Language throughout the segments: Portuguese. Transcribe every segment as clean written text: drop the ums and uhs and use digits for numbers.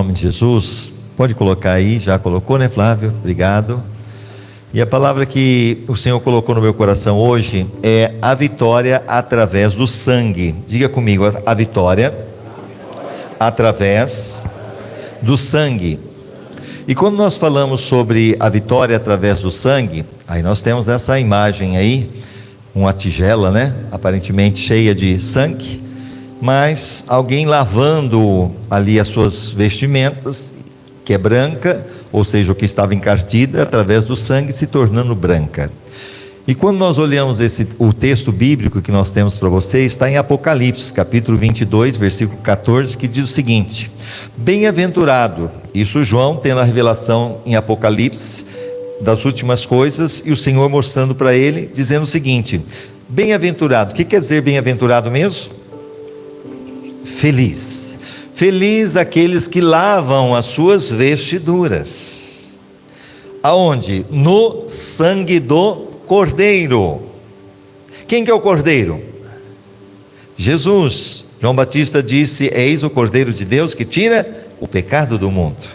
nome de Jesus. Pode colocar aí, já colocou, né, Flávio? Obrigado. E a palavra que o Senhor colocou no meu coração hoje é a vitória através do sangue. Diga comigo, a vitória através do sangue. E quando nós falamos sobre a vitória através do sangue, aí nós temos essa imagem aí, uma tigela, né, aparentemente cheia de sangue, mas alguém lavando ali as suas vestimentas, que é branca, ou seja, o que estava encardida, através do sangue se tornando branca. E quando nós olhamos o texto bíblico que nós temos para você, está em Apocalipse, capítulo 22, versículo 14, que diz o seguinte: bem-aventurado, isso João tendo a revelação em Apocalipse, das últimas coisas, e o Senhor mostrando para ele, dizendo o seguinte: bem-aventurado, o que quer dizer bem-aventurado mesmo? Feliz. Feliz aqueles que lavam as suas vestiduras. Aonde? No sangue do Cordeiro. Quem que é o Cordeiro? Jesus. João Batista disse: eis o Cordeiro de Deus que tira o pecado do mundo.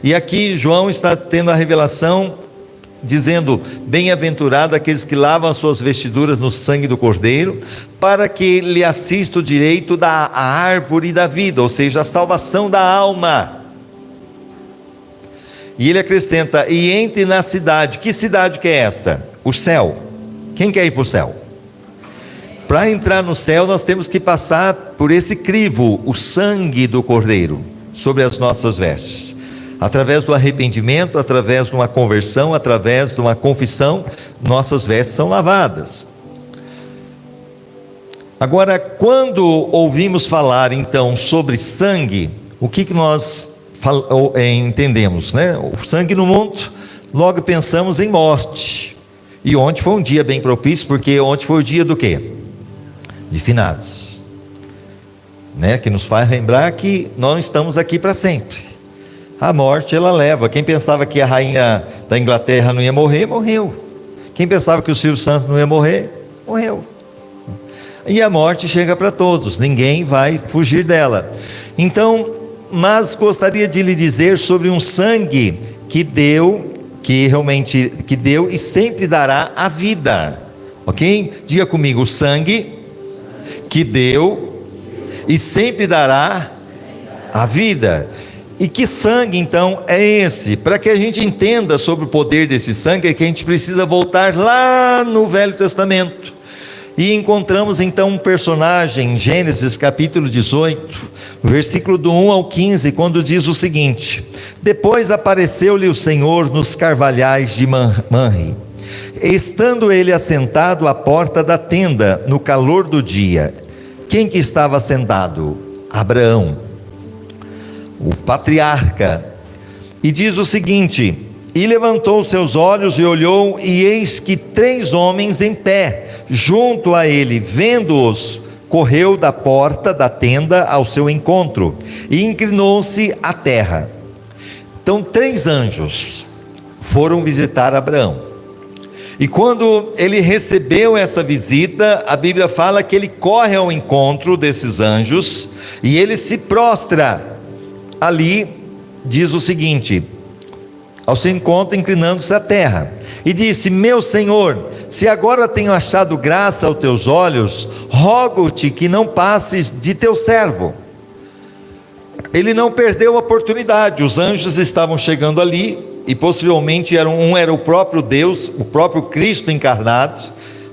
E aqui João está tendo a revelação, dizendo: bem-aventurado aqueles que lavam as suas vestiduras no sangue do Cordeiro, para que lhe assista o direito da árvore da vida, ou seja, a salvação da alma. E ele acrescenta: e entre na cidade. Que cidade que é essa? O céu. Quem quer ir para o céu? Para entrar no céu nós temos que passar por esse crivo, o sangue do Cordeiro, sobre as nossas vestes. Através do arrependimento, através de uma conversão, através de uma confissão, nossas vestes são lavadas. Agora, quando ouvimos falar então sobre sangue, o que nós entendemos, né? O sangue no mundo, logo pensamos em morte. E ontem foi um dia bem propício, porque ontem foi o dia do quê? De finados, né? Que nos faz lembrar que nós estamos aqui para sempre. A morte ela leva. Quem pensava que a rainha da Inglaterra não ia morrer, morreu. Quem pensava que o Silvio Santos não ia morrer, morreu. E a morte chega para todos, ninguém vai fugir dela. Então, mas gostaria de lhe dizer sobre um sangue que deu e sempre dará a vida. Ok? Diga comigo: o sangue que deu e sempre dará a vida. E que sangue então é esse? Para que a gente entenda sobre o poder desse sangue, é que a gente precisa voltar lá no Velho Testamento. E encontramos então um personagem em Gênesis capítulo 18, versículo do 1 ao 15, quando diz o seguinte: depois apareceu-lhe o Senhor nos carvalhais de Manre, estando ele assentado à porta da tenda, no calor do dia. Quem que estava sentado? Abraão, o patriarca. E diz o seguinte: e levantou seus olhos e olhou, e eis que 3 homens em pé junto a ele, vendo-os, correu da porta da tenda ao seu encontro e inclinou-se à terra. Então 3 anjos foram visitar Abraão, e quando ele recebeu essa visita, a Bíblia fala que ele corre ao encontro desses anjos e ele se prostra ali, diz o seguinte, ao seu encontro, inclinando-se à terra, e disse: meu Senhor, se agora tenho achado graça aos teus olhos, rogo-te que não passes de teu servo. Ele não perdeu a oportunidade. Os anjos estavam chegando ali, e possivelmente um era o próprio Deus, o próprio Cristo encarnado,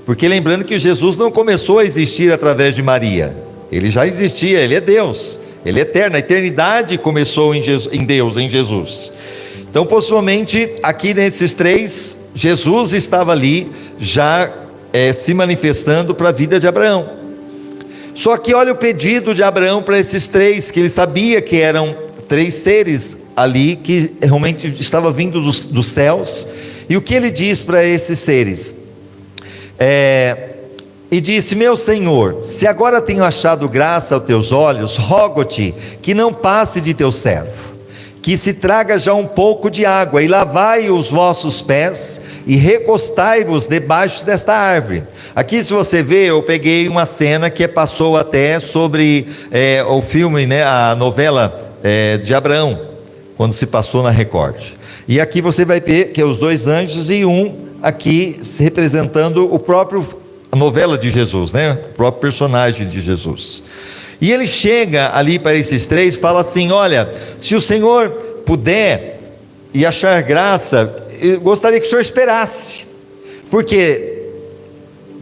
porque lembrando que Jesus não começou a existir através de Maria, ele já existia, ele é Deus, ele é eterno, a eternidade começou em Deus, em Jesus. Então possivelmente aqui nesses 3, Jesus estava ali já se manifestando para a vida de Abraão. Só que olha o pedido de Abraão para esses 3, que ele sabia que eram 3 seres ali que realmente estavam vindo dos céus. E o que ele diz para esses seres? E disse: meu Senhor, se agora tenho achado graça aos teus olhos, rogo-te que não passe de teu servo, que se traga já um pouco de água, e lavai os vossos pés, e recostai-vos debaixo desta árvore. Aqui, se você vê, eu peguei uma cena que passou até sobre o filme, né, a novela de Abraão, quando se passou na Record. E aqui você vai ver que é os dois anjos e um aqui representando a novela de Jesus, né? O próprio personagem de Jesus. E ele chega ali para esses três e fala assim: olha, se o Senhor puder e achar graça, eu gostaria que o Senhor esperasse, porque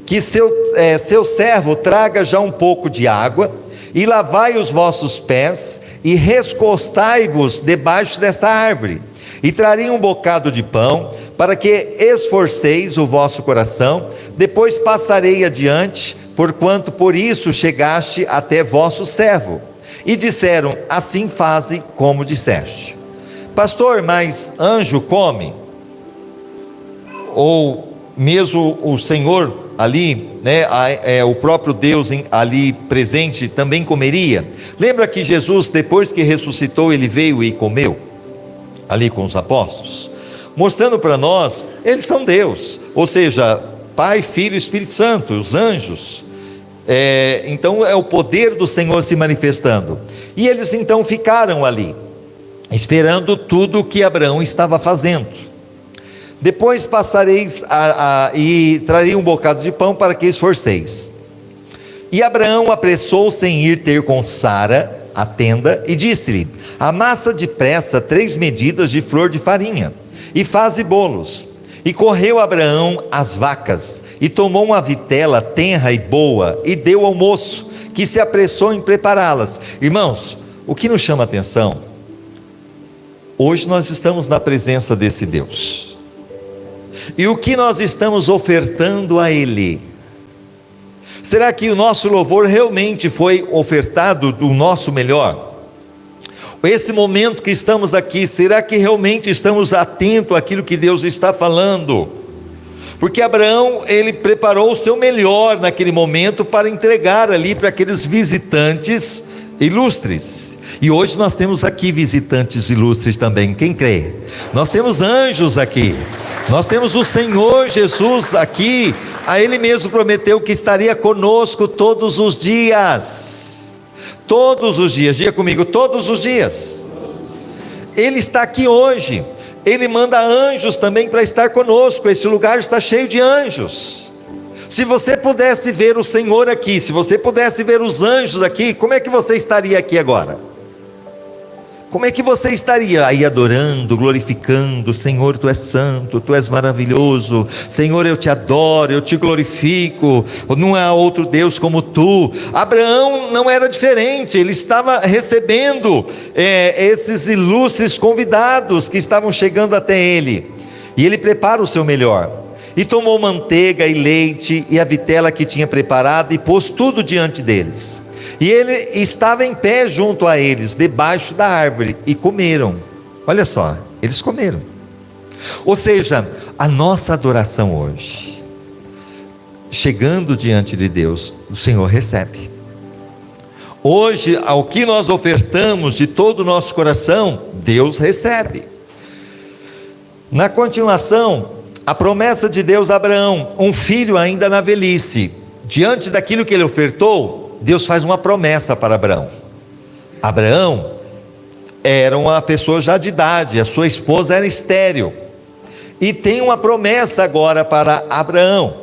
que seu servo traga já um pouco de água, e lavai os vossos pés, e recostai-vos debaixo desta árvore, e trarei um bocado de pão, para que esforceis o vosso coração, depois passarei adiante, porquanto por isso chegaste até vosso servo. E disseram: assim faze como disseste. Pastor, mas anjo come? Ou mesmo o Senhor ali, né, o próprio Deus ali presente também comeria? Lembra que Jesus, depois que ressuscitou, ele veio e comeu ali com os apóstolos, mostrando para nós, eles são Deus, ou seja, Pai, Filho e Espírito Santo, os anjos. Então é o poder do Senhor se manifestando. E eles então ficaram ali, esperando tudo o que Abraão estava fazendo. Depois passareis e trarei um bocado de pão para que esforceis. E Abraão apressou-se em ir ter com Sara a tenda, e disse-lhe: amassa depressa 3 medidas de flor de farinha, e faze bolos. E correu Abraão às vacas, e tomou uma vitela tenra e boa, e deu ao moço, que se apressou em prepará-las. Irmãos, o que nos chama a atenção, hoje nós estamos na presença desse Deus, e o que nós estamos ofertando a Ele? Será que o nosso louvor realmente foi ofertado do nosso melhor? Esse momento que estamos aqui, será que realmente estamos atentos àquilo que Deus está falando? Porque Abraão, ele preparou o seu melhor naquele momento para entregar ali para aqueles visitantes ilustres. E hoje nós temos aqui visitantes ilustres também, quem crê? Nós temos anjos aqui, nós temos o Senhor Jesus aqui. A Ele mesmo prometeu que estaria conosco todos os dias. Todos os dias, diga comigo, todos os dias. Ele está aqui hoje. Ele manda anjos também para estar conosco. Esse lugar está cheio de anjos. Se você pudesse ver o Senhor aqui, se você pudesse ver os anjos aqui, como é que você estaria aqui agora? Como é que você estaria aí adorando, glorificando? Senhor, Tu és santo, Tu és maravilhoso. Senhor, eu Te adoro, eu Te glorifico. Não há outro Deus como Tu. Abraão não era diferente. Ele estava recebendo esses ilustres convidados que estavam chegando até ele. E ele prepara o seu melhor. E tomou manteiga e leite e a vitela que tinha preparado, e pôs tudo diante deles. E ele estava em pé junto a eles, debaixo da árvore, e comeram. Olha só, eles comeram. Ou seja, a nossa adoração hoje, chegando diante de Deus, o Senhor recebe. Hoje, ao que nós ofertamos de todo o nosso coração, Deus recebe. Na continuação, a promessa de Deus a Abraão, um filho ainda na velhice. Diante daquilo que ele ofertou, Deus faz uma promessa para Abraão. Abraão era uma pessoa já de idade, a sua esposa era estéril, e tem uma promessa agora para Abraão.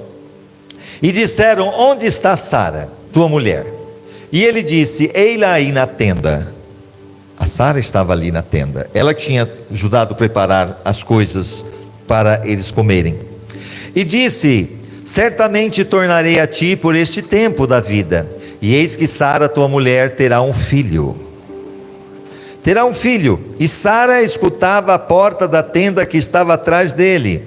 E disseram: onde está Sara, tua mulher? E ele disse: ei-la aí na tenda. A Sara estava ali na tenda, ela tinha ajudado a preparar as coisas para eles comerem. E disse: certamente tornarei a ti por este tempo da vida, e eis que Sara, tua mulher, terá um filho. Terá um filho. E Sara escutava a porta da tenda que estava atrás dele.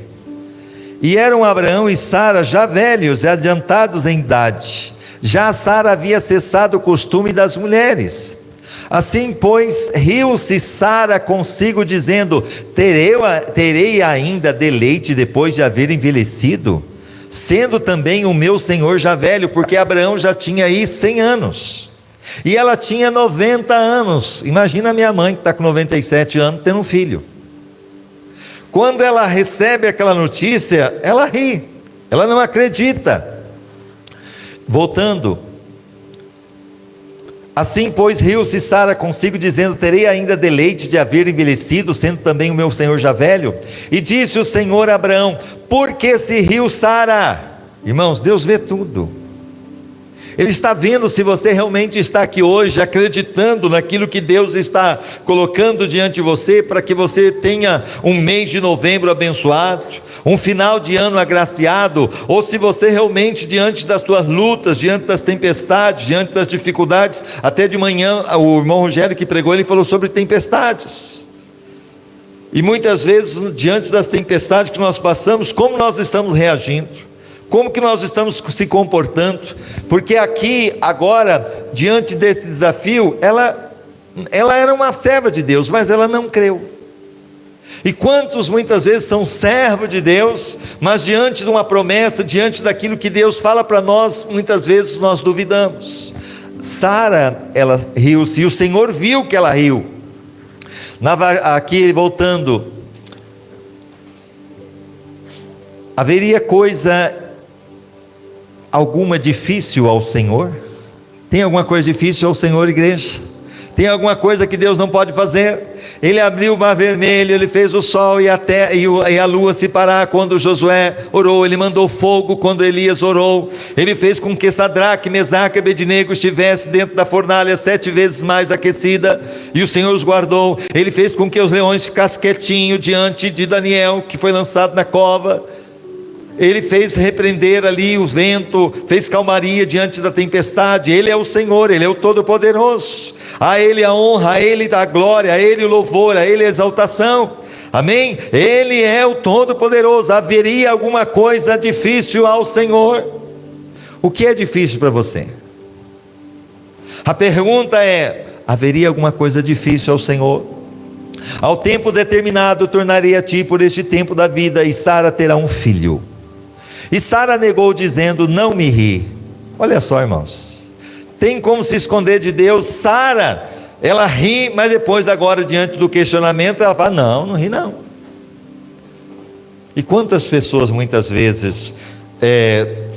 E eram Abraão e Sara já velhos e adiantados em idade. Já Sara havia cessado o costume das mulheres. Assim, pois, riu-se Sara consigo, dizendo: terei ainda deleite depois de haver envelhecido? Sendo também o meu senhor já velho, porque Abraão já tinha aí 100 anos, e ela tinha 90 anos, imagina a minha mãe que está com 97 anos, tendo um filho. Quando ela recebe aquela notícia, ela ri, ela não acredita. Voltando, Assim, pois, riu-se Sara consigo, dizendo: terei ainda deleite de haver envelhecido, sendo também o meu senhor já velho? E disse o Senhor a Abraão: por que se riu Sara? Irmãos, Deus vê tudo. Ele está vendo se você realmente está aqui hoje, acreditando naquilo que Deus está colocando diante de você, para que você tenha um mês de novembro abençoado, um final de ano agraciado, ou se você realmente, diante das suas lutas, diante das tempestades, diante das dificuldades. Até de manhã, o irmão Rogério que pregou, ele falou sobre tempestades. E muitas vezes, diante das tempestades que nós passamos, como nós estamos reagindo? Como que nós estamos se comportando? Porque aqui, agora, diante desse desafio, ela era uma serva de Deus, mas ela não creu. E quantos muitas vezes são servos de Deus, mas diante de uma promessa, diante daquilo que Deus fala para nós, muitas vezes nós duvidamos. Sara, ela riu-se, e o Senhor viu que ela riu. Aqui voltando, haveria coisa alguma difícil ao Senhor? Tem alguma coisa difícil ao Senhor, igreja? Tem alguma coisa que Deus não pode fazer? Ele abriu o mar vermelho, ele fez o sol e a lua se parar quando Josué orou, ele mandou fogo quando Elias orou, ele fez com que Sadraque, Mesaque e Abednego estivessem dentro da fornalha 7 vezes mais aquecida, e o Senhor os guardou. Ele fez com que os leões ficassem quietinhos diante de Daniel, que foi lançado na cova. Ele fez repreender ali o vento, fez calmaria diante da tempestade. Ele é o Senhor, Ele é o Todo-Poderoso. A Ele a honra, a Ele a glória, a Ele o louvor, a Ele a exaltação. Amém? Ele é o Todo-Poderoso. Haveria alguma coisa difícil ao Senhor? O que é difícil para você? A pergunta é: haveria alguma coisa difícil ao Senhor? Ao tempo determinado tornarei a ti por este tempo da vida, e Sara terá um filho. E Sara negou, dizendo: não me ri. Olha só, irmãos, tem como se esconder de Deus? Sara, ela ri, mas depois, agora, diante do questionamento, ela fala: não ri não. E quantas pessoas muitas vezes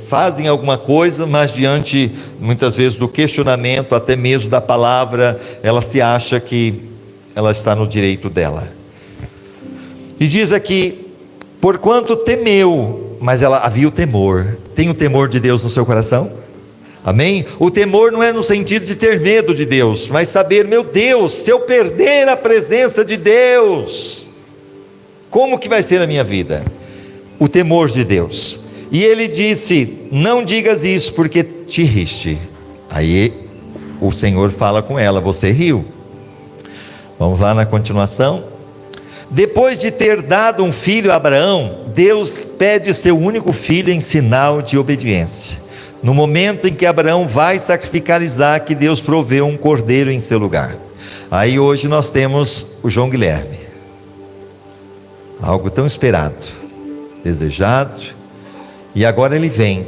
fazem alguma coisa, mas diante muitas vezes do questionamento, até mesmo da palavra, ela se acha que ela está no direito dela. E diz aqui: porquanto temeu. Mas ela havia o temor. Tem o temor de Deus no seu coração? Amém? O temor não é no sentido de ter medo de Deus, mas saber: meu Deus, se eu perder a presença de Deus, como que vai ser a minha vida? O temor de Deus. E ele disse: não digas isso, porque te riste. Aí o Senhor fala com ela: você riu. Vamos lá na continuação. Depois de ter dado um filho a Abraão, Deus pede seu único filho em sinal de obediência. No momento em que Abraão vai sacrificar Isaque, Deus proveu um cordeiro em seu lugar. Aí hoje nós temos o João Guilherme, algo tão esperado, desejado, e agora ele vem.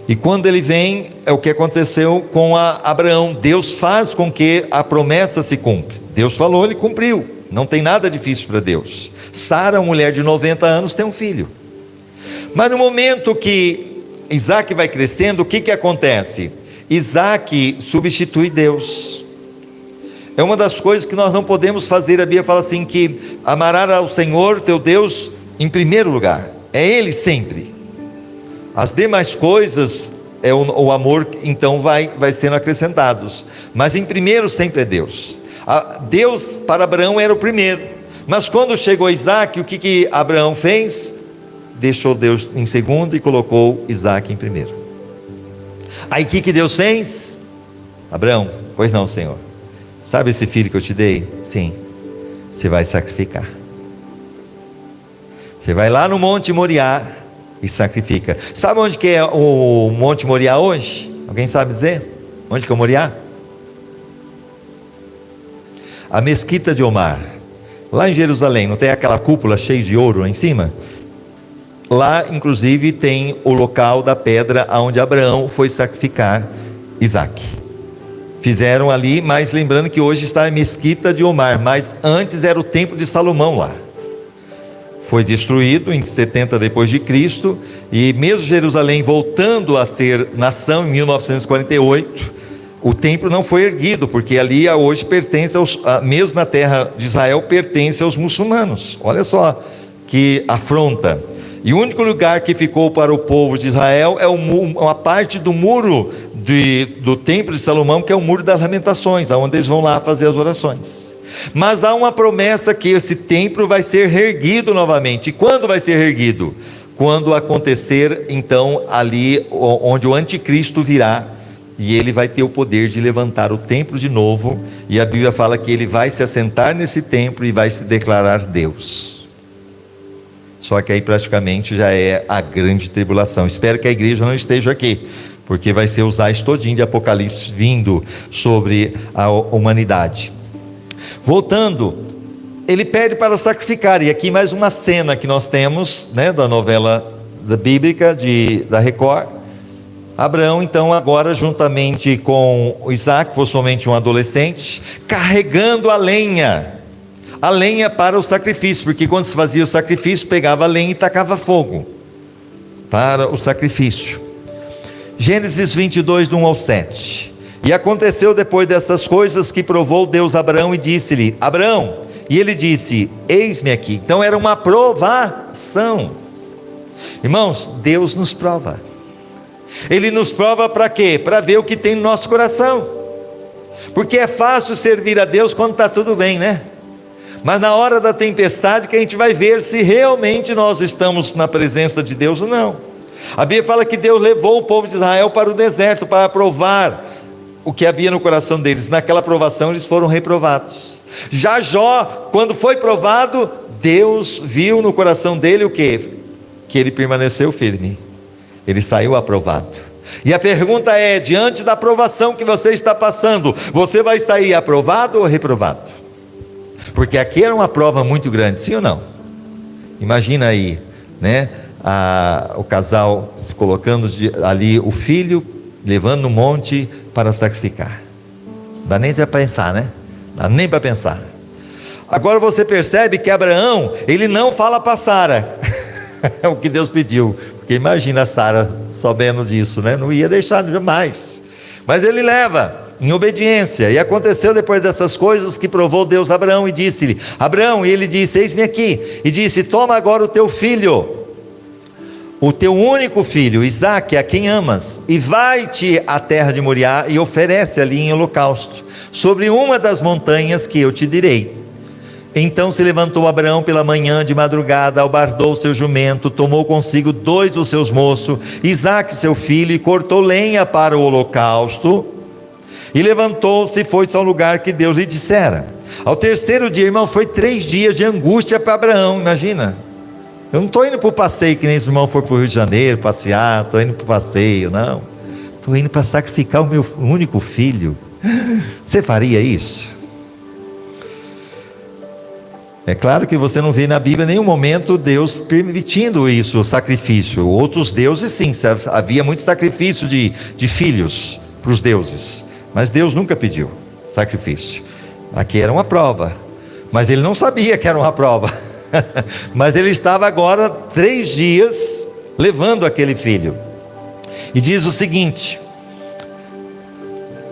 E quando ele vem, é o que aconteceu com Abraão. Deus faz com que a promessa se cumpra. Deus falou, ele cumpriu. Não tem nada difícil para Deus. Sara, uma mulher de 90 anos, tem um filho. Mas no momento que Isaque vai crescendo, o que acontece? Isaque substitui Deus. É uma das coisas que nós não podemos fazer. A Bíblia fala assim, que amarás ao Senhor teu Deus em primeiro lugar. É Ele sempre. As demais coisas, o amor então vai sendo acrescentados. Mas em primeiro sempre é Deus. Deus para Abraão era o primeiro. Mas quando chegou Isaque, o que Abraão fez? Deixou Deus em segundo e colocou Isaque em primeiro. Aí o que Deus fez? Abraão: pois não, Senhor, sabe esse filho que eu te dei? Sim, você vai sacrificar. Você vai lá no Monte Moriá e sacrifica. Sabe onde que é o Monte Moriá hoje? Alguém sabe dizer? Onde que é o Moriá? A Mesquita de Omar, lá em Jerusalém. Não tem aquela cúpula cheia de ouro lá em cima? Lá inclusive tem o local da pedra onde Abraão foi sacrificar Isaque. Fizeram ali, mas lembrando que hoje está a Mesquita de Omar, mas antes era o templo de Salomão lá. Foi destruído em 70 depois de Cristo, e mesmo Jerusalém voltando a ser nação em 1948, O templo não foi erguido, porque ali hoje pertence mesmo na terra de Israel, pertence aos muçulmanos. Olha só que afronta. E o único lugar que ficou para o povo de Israel é uma parte do muro do templo de Salomão, que é o muro das lamentações, onde eles vão lá fazer as orações. Mas há uma promessa que esse templo vai ser reerguido novamente. E quando vai ser reerguido? Quando acontecer então ali onde o anticristo virá, e ele vai ter o poder de levantar o templo de novo, e a Bíblia fala que ele vai se assentar nesse templo e vai se declarar Deus. Só que aí praticamente já é a grande tribulação. Espero que a igreja não esteja aqui, porque vai ser os ais todinho de Apocalipse vindo sobre a humanidade. Voltando, ele pede para sacrificar, e aqui mais uma cena que nós temos, né, da novela bíblica da Record. Abraão então agora juntamente com Isaac, possivelmente um adolescente, carregando a lenha para o sacrifício, porque quando se fazia o sacrifício, pegava a lenha e tacava fogo para o sacrifício. Gênesis 22, do 1 ao 7. E aconteceu depois dessas coisas que provou Deus a Abraão e disse-lhe: Abraão, e ele disse: eis-me aqui. Então era uma provação. Irmãos, Deus nos prova. Ele nos prova para quê? Para ver o que tem no nosso coração. Porque é fácil servir a Deus quando está tudo bem, né? Mas na hora da tempestade que a gente vai ver se realmente nós estamos na presença de Deus ou não. A Bíblia fala que Deus levou o povo de Israel para o deserto para provar o que havia no coração deles. Naquela provação eles foram reprovados. Já Jó, quando foi provado, Deus viu no coração dele o quê? Que ele permaneceu firme. Ele saiu aprovado. E a pergunta é: diante da aprovação que você está passando, você vai sair aprovado ou reprovado? Porque aqui era uma prova muito grande, sim ou não? Imagina aí, né? O casal se colocando ali, o filho levando no monte para sacrificar. Não dá nem para pensar, né? Não dá nem para pensar. Agora você percebe que Abraão, ele não fala para Sara é o que Deus pediu. Porque imagina a Sara sabendo disso, né? Não ia deixar jamais. Mas ele leva em obediência. E aconteceu depois dessas coisas que provou Deus a Abraão e disse-lhe: Abraão, e ele disse: eis-me aqui. E disse: toma agora o teu filho, o teu único filho, Isaque, a quem amas, e vai-te à terra de Moriá e oferece ali em holocausto, sobre uma das montanhas que eu te direi. Então se levantou Abraão pela manhã de madrugada, albardou seu jumento, tomou consigo 2 dos seus moços, Isaque seu filho, e cortou lenha para o holocausto, e levantou-se e foi-se ao lugar que Deus lhe dissera. Ao terceiro dia, irmão, foi 3 dias de angústia para Abraão. Imagina, eu não estou indo para o passeio que nem os irmãos foram para o Rio de Janeiro passear, estou indo para o passeio, não, estou indo para sacrificar o meu único filho. Você faria isso? É claro que você não vê na Bíblia em nenhum momento Deus permitindo isso, o sacrifício. Outros deuses sim, havia muito sacrifício de filhos para os deuses, mas Deus nunca pediu sacrifício. Aqui era uma prova, mas ele não sabia que era uma prova. Mas ele estava agora 3 dias levando aquele filho. E diz o seguinte: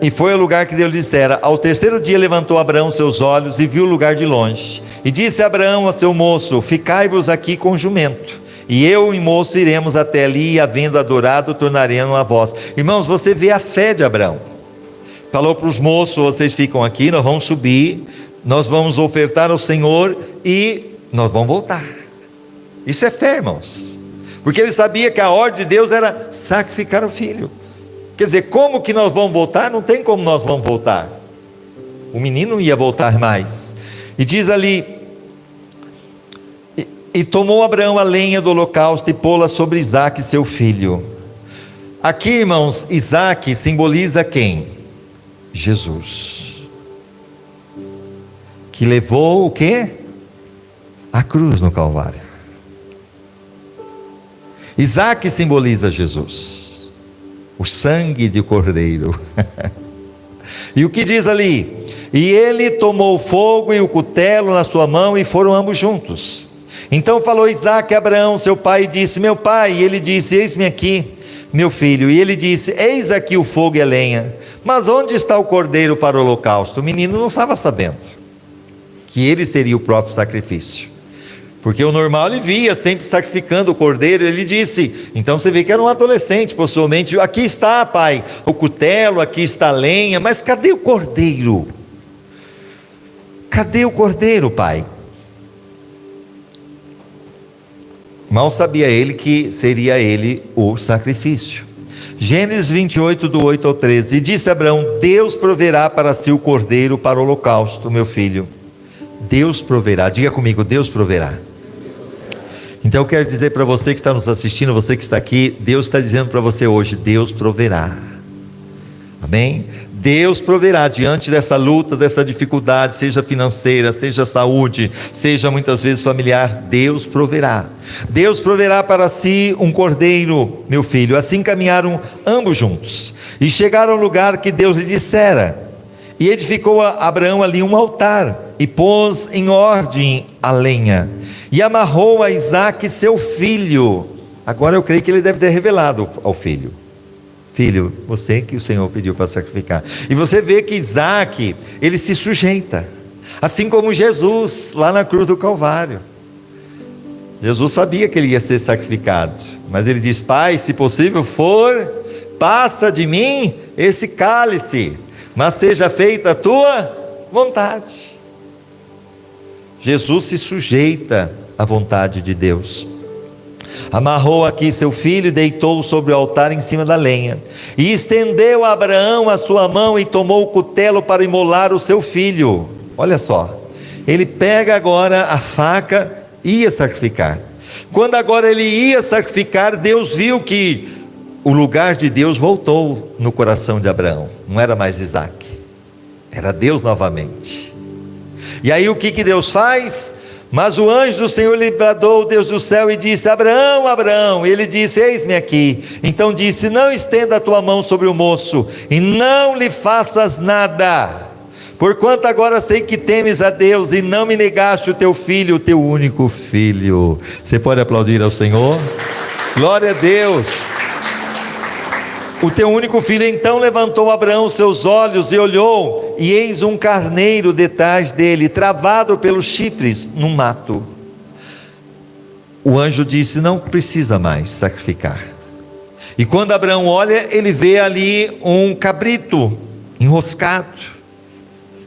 e foi ao lugar que Deus lhe dissera. Ao terceiro dia levantou Abraão seus olhos e viu o lugar de longe. E disse Abraão a seu moço: ficai-vos aqui com o jumento, e eu e o moço iremos até ali, e havendo adorado, tornaremos a vós. Irmãos, você vê a fé de Abraão. Falou para os moços: vocês ficam aqui, nós vamos subir, nós vamos ofertar ao Senhor e nós vamos voltar. Isso é fé, irmãos, porque ele sabia que a ordem de Deus era sacrificar o filho. Quer dizer, como que nós vamos voltar? Não tem como nós vamos voltar. O menino não ia voltar mais. E diz ali: e tomou Abraão a lenha do holocausto e pô-la sobre Isaque seu filho. Aqui, irmãos, Isaque simboliza quem? Jesus, que levou o quê? A cruz no Calvário. Isaque simboliza Jesus, o sangue de cordeiro. E o que diz ali? E ele tomou o fogo e o cutelo na sua mão, e foram ambos juntos. Então falou Isaque a Abraão seu pai e disse: meu pai. E ele disse: eis-me aqui, meu filho. E ele disse: eis aqui o fogo e a lenha, Mas onde está o cordeiro para o holocausto? O menino não estava sabendo que ele seria o próprio sacrifício, porque o normal ele via sempre sacrificando o cordeiro. Ele disse, então você vê que era um adolescente, possivelmente: aqui está, pai, o cutelo, aqui está a lenha, mas cadê o cordeiro? Cadê o cordeiro, pai? Mal sabia ele que seria ele o sacrifício. Gênesis 28, do 8 ao 13. E disse Abraão: Deus proverá para si o cordeiro para o holocausto, meu filho. Deus proverá. Diga comigo: Deus proverá. Então eu quero dizer para você que está nos assistindo, você que está aqui, Deus está dizendo para você hoje: Deus proverá. Amém? Deus proverá diante dessa luta, dessa dificuldade, seja financeira, seja saúde, seja muitas vezes familiar. Deus proverá. Deus proverá para si um cordeiro, meu filho. Assim caminharam ambos juntos e chegaram ao lugar que Deus lhe dissera. E edificou a Abraão ali um altar e pôs em ordem a lenha e amarrou a Isaque seu filho. Agora eu creio que ele deve ter revelado ao filho: filho, você que o Senhor pediu para sacrificar. E você vê que Isaque, ele se sujeita, assim como Jesus lá na cruz do Calvário. Jesus sabia que ele ia ser sacrificado, mas ele diz: Pai, se possível for, passa de mim esse cálice, mas seja feita a tua vontade. Jesus se sujeita à vontade de Deus. Amarrou aqui seu filho e deitou-o sobre o altar em cima da lenha. E estendeu a Abraão a sua mão e tomou o cutelo para imolar o seu filho. Olha só, ele pega agora a faca e ia sacrificar. Quando agora ele ia sacrificar, Deus viu que o lugar de Deus voltou no coração de Abraão. Não era mais Isaque, era Deus novamente. E aí o que Deus faz? Mas o anjo do Senhor lhe bradou, Deus do céu, e disse: Abraão, Abraão. E ele disse: eis-me aqui. Então disse: não estenda a tua mão sobre o moço, e não lhe faças nada, porquanto agora sei que temes a Deus, e não me negaste o teu filho, o teu único filho. Você pode aplaudir ao Senhor? Glória a Deus. O teu único filho. Então levantou Abraão seus olhos e olhou, e eis um carneiro detrás dele, travado pelos chifres no mato. O anjo disse: não precisa mais sacrificar. E quando Abraão olha, ele vê ali um cabrito enroscado.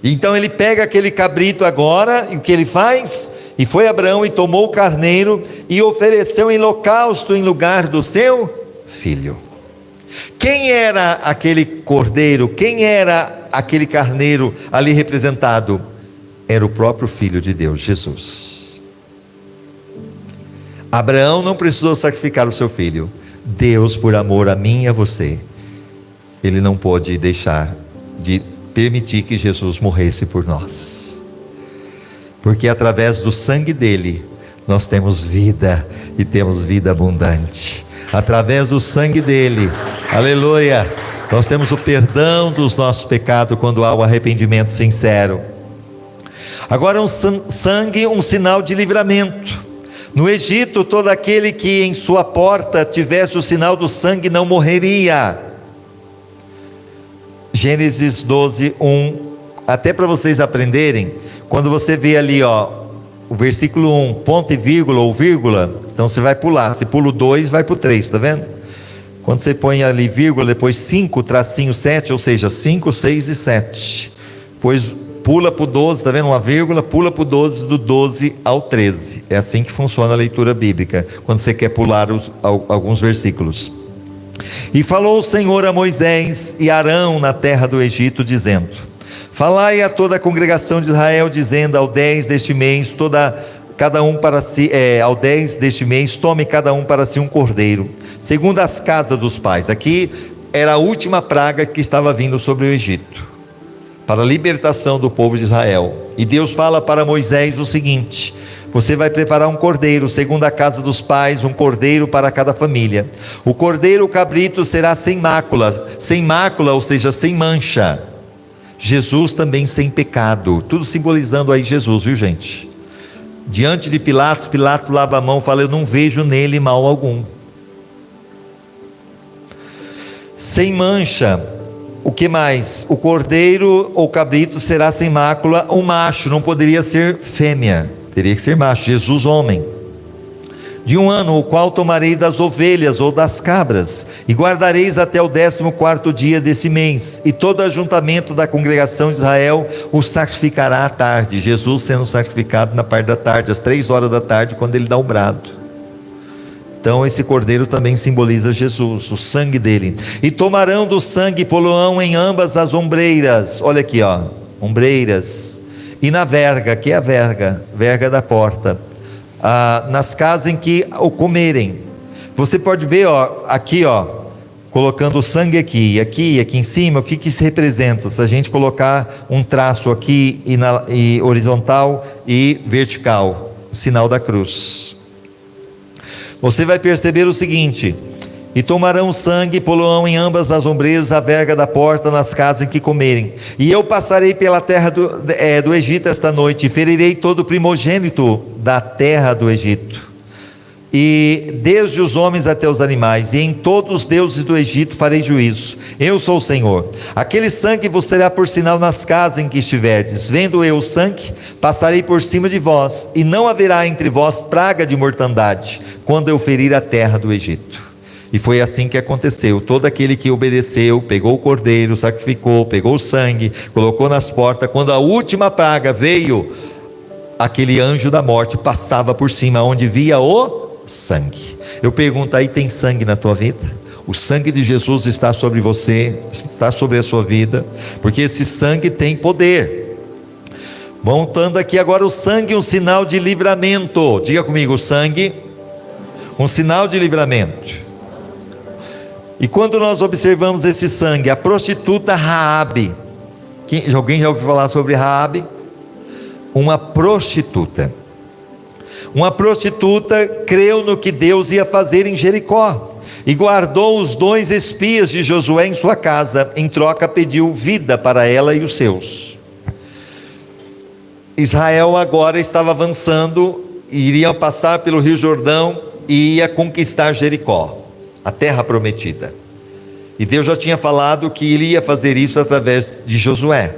Então ele pega aquele cabrito agora, e o que ele faz? E foi Abraão e tomou o carneiro e ofereceu em holocausto em lugar do seu filho. Quem era aquele cordeiro? Quem era aquele carneiro ali representado? Era o próprio Filho de Deus, Jesus. Abraão não precisou sacrificar o seu filho. Deus, por amor a mim e a você, Ele não pôde deixar de permitir que Jesus morresse por nós, porque através do sangue dele nós temos vida, e temos vida abundante. Através do sangue dele, aleluia, nós temos o perdão dos nossos pecados quando há o arrependimento sincero. Agora sangue, um sinal de livramento. No Egito, todo aquele que em sua porta tivesse o sinal do sangue não morreria. Gênesis 12, 1, até para vocês aprenderem, quando você vê ali o versículo 1, ponto e vírgula ou vírgula, então você vai pular, você pula o 2, vai para o 3, está vendo? Quando você põe ali vírgula, depois 5, tracinho 7, ou seja, 5, 6 e 7, depois pula para o 12, está vendo? Uma vírgula, pula para o 12, do 12 ao 13, é assim que funciona a leitura bíblica, quando você quer pular alguns versículos. E falou o Senhor a Moisés e Arão na terra do Egito, dizendo: falai a toda a congregação de Israel, dizendo: ao 10 deste mês, ao 10 deste mês, tome cada um para si um cordeiro, segundo as casas dos pais. Aqui era a última praga que estava vindo sobre o Egito, para a libertação do povo de Israel. E Deus fala para Moisés o seguinte: você vai preparar um cordeiro, segundo a casa dos pais, um cordeiro para cada família. O cordeiro, o cabrito, será sem mácula, ou seja, sem mancha. Jesus também sem pecado, tudo simbolizando aí Jesus, viu gente? Diante de Pilatos, Pilatos lava a mão e fala: eu não vejo nele mal algum. Sem mancha, O que mais? O cordeiro ou cabrito será sem mácula, um macho, não poderia ser fêmea, teria que ser macho. Jesus, homem. De 1 ano, o qual tomarei das ovelhas ou das cabras, e guardareis até o 14º dia desse mês, e todo ajuntamento da congregação de Israel o sacrificará à tarde. Jesus sendo sacrificado na parte da tarde, às 3 horas da tarde, quando ele dá o brado. Então esse cordeiro também simboliza Jesus, o sangue dele. E tomarão do sangue e poluão em ambas as ombreiras, olha aqui ó, ombreiras, e na verga, que é a verga da porta, nas casas em que o comerem. Você pode ver ó, aqui ó, colocando o sangue aqui em cima, o que que se representa? Se a gente colocar um traço aqui e horizontal e vertical, o sinal da cruz. Você vai perceber o seguinte: e tomarão sangue e poluão em ambas as ombreiras, a verga da porta, nas casas em que comerem. E eu passarei pela terra do Egito esta noite, e ferirei todo o primogênito da terra do Egito, e desde os homens até os animais, e em todos os deuses do Egito farei juízo. Eu sou o Senhor. Aquele sangue vos será por sinal nas casas em que estiverdes. Vendo eu o sangue, passarei por cima de vós, e não haverá entre vós praga de mortandade, quando eu ferir a terra do Egito. E foi assim que aconteceu. Todo aquele que obedeceu, pegou o cordeiro, sacrificou, pegou o sangue, colocou nas portas. Quando a última praga veio, aquele anjo da morte passava por cima, onde via o sangue. Eu pergunto, aí tem sangue na tua vida? O sangue de Jesus está sobre você, está sobre a sua vida, porque esse sangue tem poder. Voltando aqui agora, o sangue, um sinal de livramento. Diga comigo, o sangue, um sinal de livramento. E quando nós observamos esse sangue, a prostituta Raabe, alguém já ouviu falar sobre Raabe? Uma prostituta creu no que Deus ia fazer em Jericó, e guardou os 2 espias de Josué em sua casa. Em troca pediu vida para ela e os seus. Israel agora estava avançando, iria passar pelo Rio Jordão e ia conquistar Jericó, a terra prometida. E Deus já tinha falado que ele ia fazer isso através de Josué.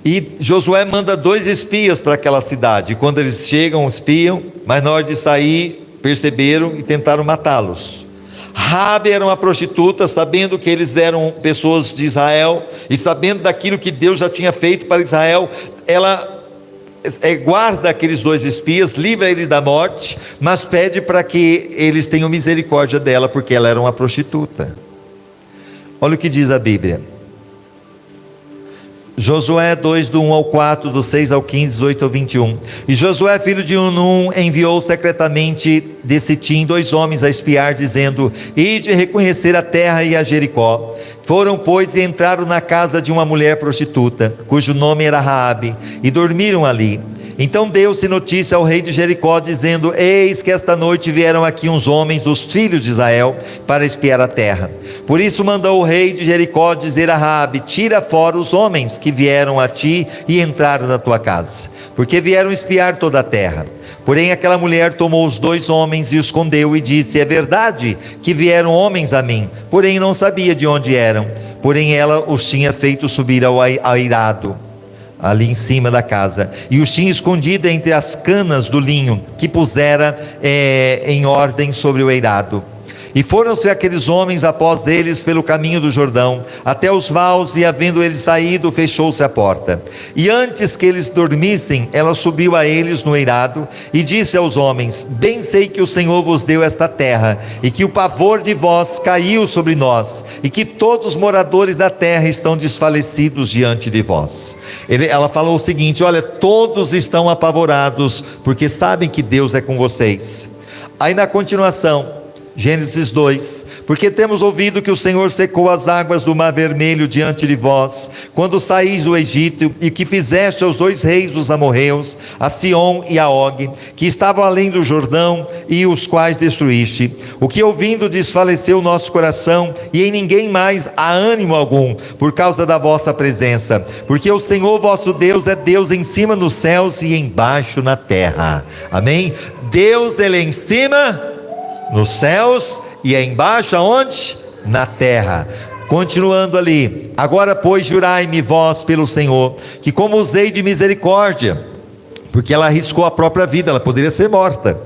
E Josué manda 2 espias para aquela cidade. E quando eles chegam, espiam, mas na hora de sair, perceberam e tentaram matá-los. Raabe era uma prostituta, sabendo que eles eram pessoas de Israel, e sabendo daquilo que Deus já tinha feito para Israel, ela guarda aqueles 2 espias, livra eles da morte, mas pede para que eles tenham misericórdia dela, porque ela era uma prostituta. Olha o que diz a Bíblia. Josué 2, do 1 ao 4, do 6 ao 15, 18 ao 21. E Josué, filho de Nun, enviou secretamente de Sitim 2 homens a espiar, dizendo: ide reconhecer a terra e a Jericó. Foram, pois, e entraram na casa de uma mulher prostituta, cujo nome era Raabe, e dormiram ali. Então deu-se notícia ao rei de Jericó, dizendo: eis que esta noite vieram aqui uns homens, os filhos de Israel, para espiar a terra. Por isso mandou o rei de Jericó dizer a Raabe: tira fora os homens que vieram a ti e entraram na tua casa, porque vieram espiar toda a terra. Porém aquela mulher tomou os 2 homens e os escondeu, e disse: é verdade que vieram homens a mim, porém não sabia de onde eram. Porém ela os tinha feito subir ao eirado, ali em cima da casa, e os tinha escondido entre as canas do linho, que pusera em ordem sobre o eirado. E foram-se aqueles homens após eles pelo caminho do Jordão, até os vaus, e havendo eles saído, fechou-se a porta. E antes que eles dormissem, ela subiu a eles no eirado, e disse aos homens: bem sei que o Senhor vos deu esta terra, e que o pavor de vós caiu sobre nós, e que todos os moradores da terra estão desfalecidos diante de vós. Ela falou o seguinte: olha, todos estão apavorados, porque sabem que Deus é com vocês. Aí na continuação, Gênesis 2: porque temos ouvido que o Senhor secou as águas do mar vermelho diante de vós, quando saís do Egito, e que fizeste aos 2 reis dos amorreus, a Sion e a Og, que estavam além do Jordão, e os quais destruíste. O que ouvindo desfaleceu o nosso coração, e em ninguém mais há ânimo algum, por causa da vossa presença, porque o Senhor vosso Deus é Deus em cima nos céus e embaixo na terra. Amém? Deus, Ele é em cima nos céus, e é embaixo aonde? Na terra. Continuando ali: agora, pois, jurai-me vós pelo Senhor, que como usei de misericórdia, porque ela arriscou a própria vida, ela poderia ser morta.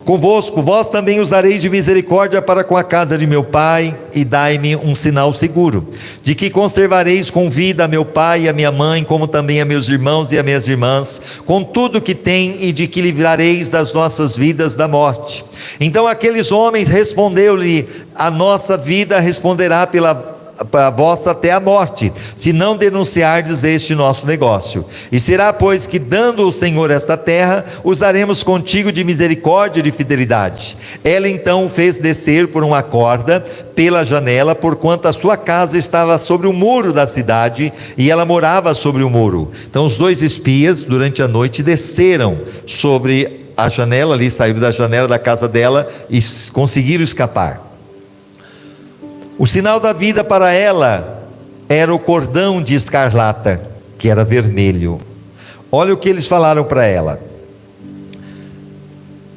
Convosco, vós também usareis de misericórdia para com a casa de meu pai, e dai-me um sinal seguro, de que conservareis com vida a meu pai e a minha mãe, como também a meus irmãos e a minhas irmãs, com tudo que tem, e de que livrareis das nossas vidas da morte. Então aqueles homens responderam-lhe: a nossa vida responderá pela vossa até a morte, se não denunciardes este nosso negócio. E será, pois, que dando o Senhor esta terra, usaremos contigo de misericórdia e de fidelidade. Ela então o fez descer por uma corda pela janela, porquanto a sua casa estava sobre o muro da cidade, e ela morava sobre o muro. Então os dois espias, durante a noite, desceram sobre a janela ali, saíram da janela da casa dela e conseguiram escapar. O sinal da vida para ela era o cordão de escarlata, que era vermelho. Olha o que eles falaram para ela: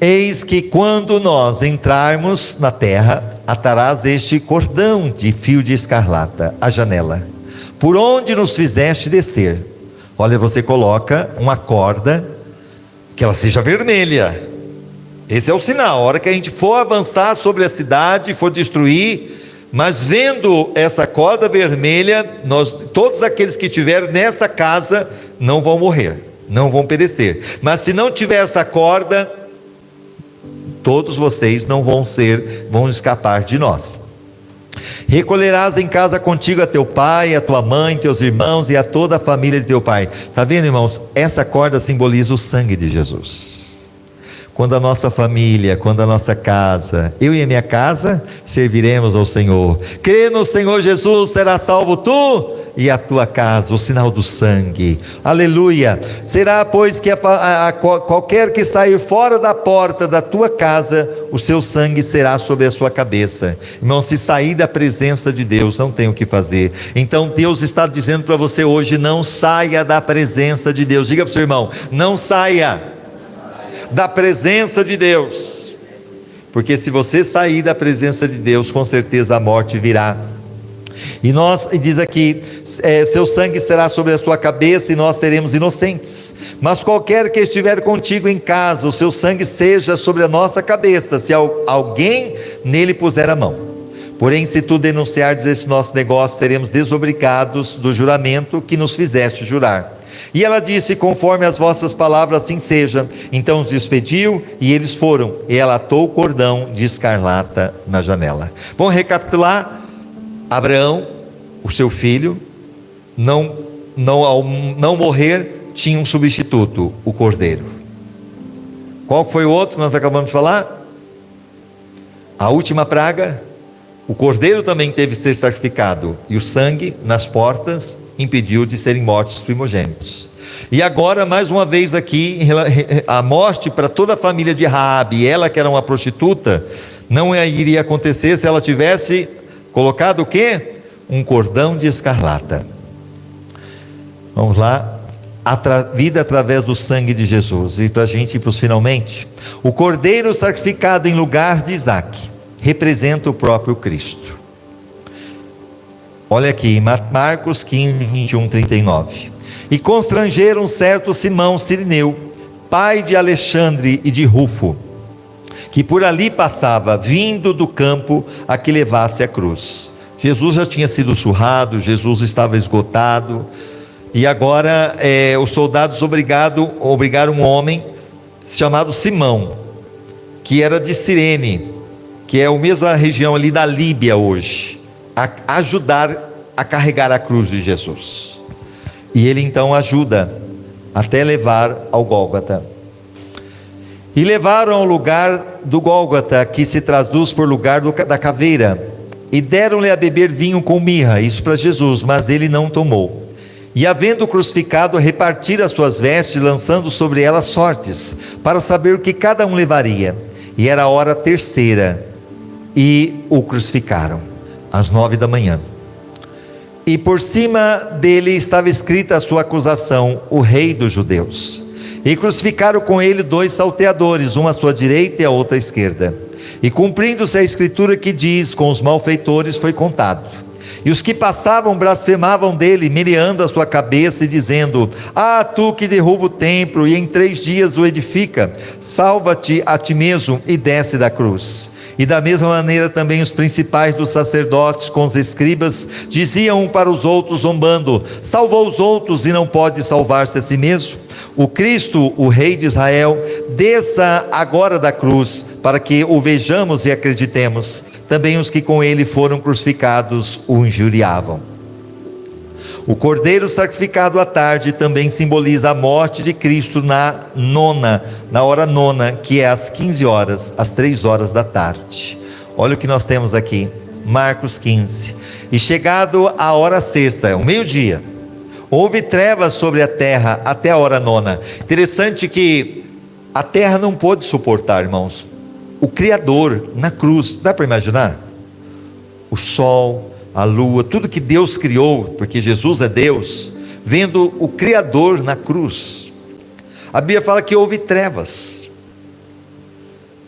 eis que quando nós entrarmos na terra, atarás este cordão de fio de escarlata à janela, por onde nos fizeste descer. Olha, você coloca uma corda, que ela seja vermelha. Esse é o sinal. A hora que a gente for avançar sobre a cidade, for destruir, mas vendo essa corda vermelha, todos aqueles que estiverem nessa casa não vão morrer, não vão perecer. Mas se não tiver essa corda, todos vocês não vão escapar de nós. Recolherás em casa contigo a teu pai, a tua mãe, teus irmãos e a toda a família de teu pai. Está vendo, irmãos? Essa corda simboliza o sangue de Jesus. Quando a nossa família, quando a nossa casa, eu e a minha casa, serviremos ao Senhor. Crê no Senhor Jesus, será salvo tu e a tua casa, o sinal do sangue. Aleluia. Será, pois, que qualquer que sair fora da porta da tua casa, o seu sangue será sobre a sua cabeça. Irmão, se sair da presença de Deus, não tem o que fazer. Então Deus está dizendo para você hoje: não saia da presença de Deus. Diga para o seu irmão: não saia da presença de Deus, porque se você sair da presença de Deus, com certeza a morte virá. E diz aqui: seu sangue será sobre a sua cabeça, e nós seremos inocentes. Mas qualquer que estiver contigo em casa, o seu sangue seja sobre a nossa cabeça, se alguém nele puser a mão. Porém, se tu denunciares esse nosso negócio, seremos desobrigados do juramento que nos fizeste jurar. E ela disse: conforme as vossas palavras, assim seja. Então os despediu e eles foram, e ela atou o cordão de escarlata na janela. Vamos recapitular: Abraão, o seu filho, ao não morrer, tinha um substituto, o cordeiro. Qual foi o outro que nós acabamos de falar? A última praga. O cordeiro também teve que ser sacrificado, e o sangue nas portas impediu de serem mortos os primogênitos. E agora, mais uma vez aqui, a morte para toda a família de Raabe, ela que era uma prostituta, não iria acontecer se ela tivesse colocado o quê? Um cordão de escarlata. Vamos lá: vida através do sangue de Jesus. E para a gente ir para os finalmente: o cordeiro sacrificado em lugar de Isaque representa o próprio Cristo. Olha aqui, Marcos 15, 21, 39. E constrangeram certo Simão Cirineu, pai de Alexandre e de Rufo, que por ali passava, vindo do campo a que levasse a cruz. Jesus já tinha sido surrado, Jesus estava esgotado, e agora os soldados obrigaram um homem chamado Simão, que era de Cirene, que é a mesma região ali da Líbia hoje, a ajudar a carregar a cruz de Jesus. E ele então ajuda até levar ao Gólgota. E levaram ao lugar do Gólgota, que se traduz por lugar da caveira, e deram-lhe a beber vinho com mirra, isso para Jesus, mas ele não tomou. E havendo crucificado, repartiram as suas vestes, lançando sobre elas sortes, para saber o que cada um levaria. E era a hora terceira, e o crucificaram, às 9 da manhã. E por cima dele estava escrita a sua acusação: o rei dos judeus. E crucificaram com ele 2 salteadores, um à sua direita e a outra à esquerda. E cumprindo-se a escritura que diz: com os malfeitores foi contado. E os que passavam blasfemavam dele, meneando a sua cabeça e dizendo: ah, tu que derruba o templo e em 3 dias o edifica, salva-te a ti mesmo e desce da cruz. E da mesma maneira também os principais dos sacerdotes com os escribas diziam um para os outros zombando: salvou os outros e não pode salvar-se a si mesmo? O Cristo, o Rei de Israel, desça agora da cruz, para que o vejamos e acreditemos. Também os que com ele foram crucificados o injuriavam. O cordeiro sacrificado à tarde também simboliza a morte de Cristo na hora nona, que é às 15 horas, às 3 horas da tarde. Olha o que nós temos aqui, Marcos 15. E chegado a hora sexta, o meio-dia, houve trevas sobre a terra até a hora nona. Interessante que a terra não pôde suportar, irmãos, o Criador na cruz. Dá para imaginar? O sol, a lua, tudo que Deus criou, porque Jesus é Deus, vendo o Criador na cruz. A Bíblia fala que houve trevas,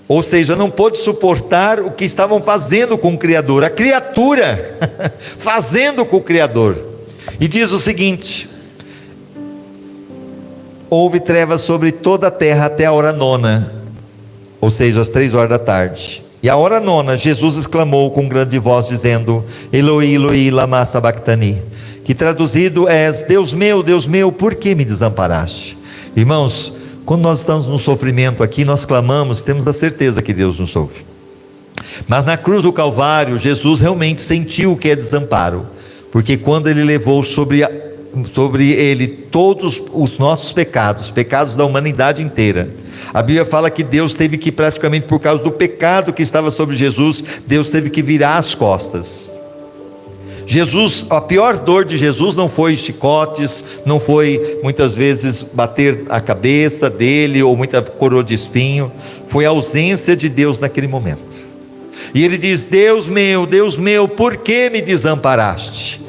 ou seja, não pôde suportar o que estavam fazendo com o Criador, a criatura fazendo com o Criador. E diz o seguinte: houve trevas sobre toda a terra até a hora nona, ou seja, às 3 horas da tarde. E a hora nona, Jesus exclamou com grande voz, dizendo: Eloi, Eloi, lama sabachthani, que traduzido é: Deus meu, por que me desamparaste? Irmãos, quando nós estamos no sofrimento aqui, nós clamamos, temos a certeza que Deus nos ouve. Mas na cruz do Calvário, Jesus realmente sentiu o que é desamparo, porque quando ele levou sobre ele todos os nossos pecados, pecados da humanidade inteira, a Bíblia fala que Deus teve que, praticamente por causa do pecado que estava sobre Jesus, Deus teve que virar as costas. Jesus, a pior dor de Jesus não foi chicotes, não foi muitas vezes bater a cabeça dele, ou muita coroa de espinho, foi a ausência de Deus naquele momento. E ele diz: Deus meu, por que me desamparaste?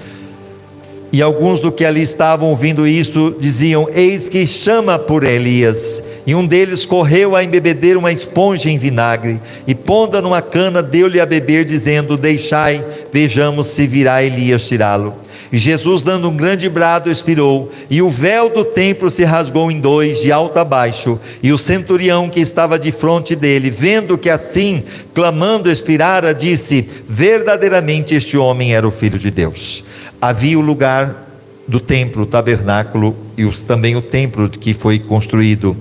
E alguns do que ali estavam ouvindo isso diziam: eis que chama por Elias. E um deles correu a embebedecer uma esponja em vinagre, e pondo-a numa cana, deu-lhe a beber, dizendo: deixai, vejamos se virá Elias tirá-lo. E Jesus, dando um grande brado, expirou, e o véu do templo se rasgou em 2, de alto a baixo. E o centurião que estava de frente dele, vendo que assim, clamando, expirara, disse: verdadeiramente este homem era o Filho de Deus. Havia o lugar do templo, o tabernáculo, e também o templo que foi construído,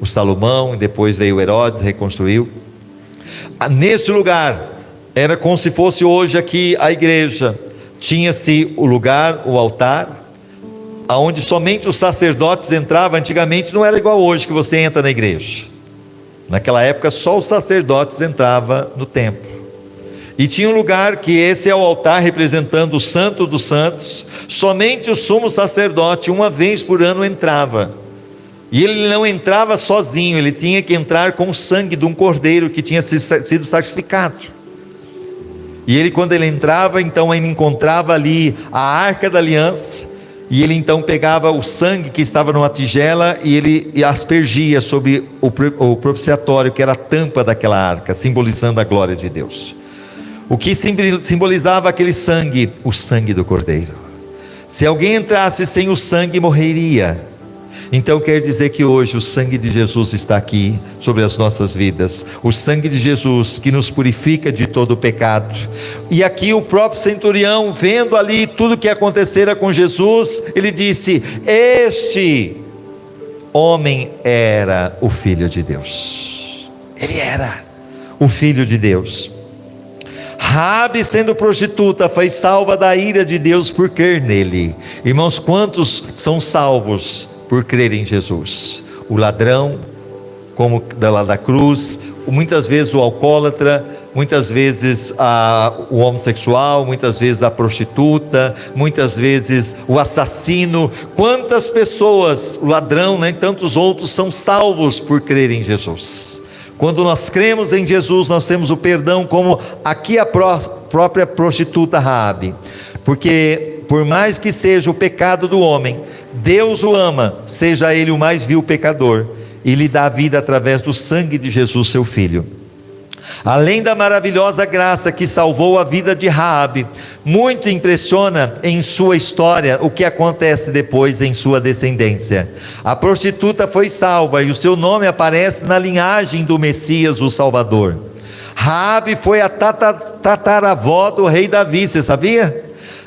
o Salomão, e depois veio Herodes, reconstruiu. Nesse lugar, era como se fosse hoje aqui a igreja. Tinha-se o lugar, o altar, aonde somente os sacerdotes entravam. Antigamente não era igual hoje, que você entra na igreja. Naquela época só os sacerdotes entravam no templo. E tinha um lugar que esse é o altar representando o Santo dos Santos. Somente o sumo sacerdote uma vez por ano entrava. E ele não entrava sozinho, ele tinha que entrar com o sangue de um cordeiro que tinha sido sacrificado. E ele, quando ele entrava, então ele encontrava ali a arca da aliança, e ele então pegava o sangue que estava numa tigela e ele aspergia sobre o propiciatório, que era a tampa daquela arca, simbolizando a glória de Deus. O que simbolizava aquele sangue? O sangue do cordeiro. Se alguém entrasse sem o sangue, morreria. Então quer dizer que hoje o sangue de Jesus está aqui sobre as nossas vidas, o sangue de Jesus que nos purifica de todo o pecado. E aqui o próprio centurião, vendo ali tudo que acontecera com Jesus, ele disse: este homem era o Filho de Deus. Ele era o Filho de Deus. Raabe, sendo prostituta, foi salva da ira de Deus por crer nele. Irmãos, quantos são salvos por crer em Jesus? O ladrão, como lá da cruz, muitas vezes o alcoólatra, muitas vezes o homossexual, muitas vezes a prostituta, muitas vezes o assassino. Quantas pessoas, o ladrão, e tantos outros são salvos por crer em Jesus. Quando nós cremos em Jesus, nós temos o perdão, como aqui a própria prostituta Raabe, porque por mais que seja o pecado do homem, Deus o ama, seja ele o mais vil pecador, e lhe dá a vida através do sangue de Jesus, seu Filho. Além da maravilhosa graça que salvou a vida de Raabe, muito impressiona em sua história o que acontece depois em sua descendência. A prostituta foi salva e o seu nome aparece na linhagem do Messias, o Salvador. Raabe foi a tataravó do rei Davi, você sabia?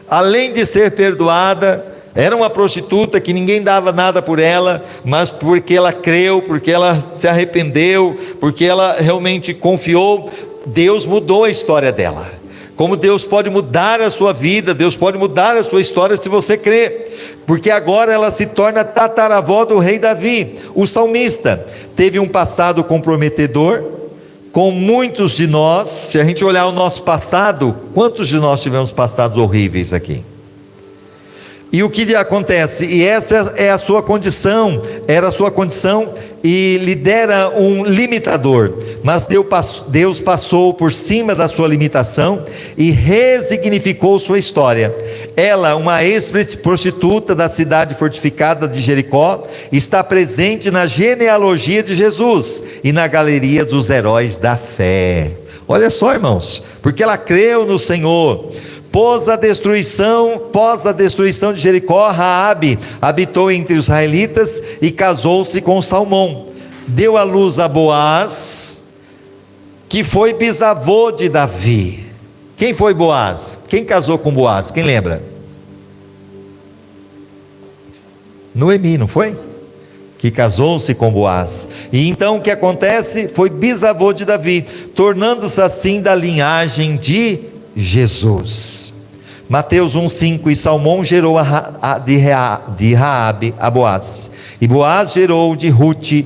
Além de ser perdoada, era uma prostituta que ninguém dava nada por ela, mas porque ela creu, porque ela se arrependeu, porque ela realmente confiou, Deus mudou a história dela. Como Deus pode mudar a sua vida, Deus pode mudar a sua história se você crer, porque agora ela se torna tataravó do rei Davi. O salmista teve um passado comprometedor, com muitos de nós. Se a gente olhar o nosso passado, quantos de nós tivemos passados horríveis aqui? E o que acontece? E essa é a sua condição, era a sua condição, e lhe dera um limitador, mas Deus passou por cima da sua limitação e resignificou sua história. Ela, uma ex-prostituta da cidade fortificada de Jericó, está presente na genealogia de Jesus e na galeria dos heróis da fé. Olha só, irmãos, porque ela creu no Senhor. Pós a destruição de Jericó, Raabe habitou entre os israelitas e casou-se com Salmão. Deu à luz a Boaz, que foi bisavô de Davi. Quem foi Boaz? Quem casou com Boaz? Quem lembra? Noemi, não foi? Que casou-se com Boaz. E então o que acontece? Foi bisavô de Davi, tornando-se assim da linhagem de Jesus. Mateus 1,5: e Salmão gerou de Raabe a Boaz, e Boaz gerou de Rute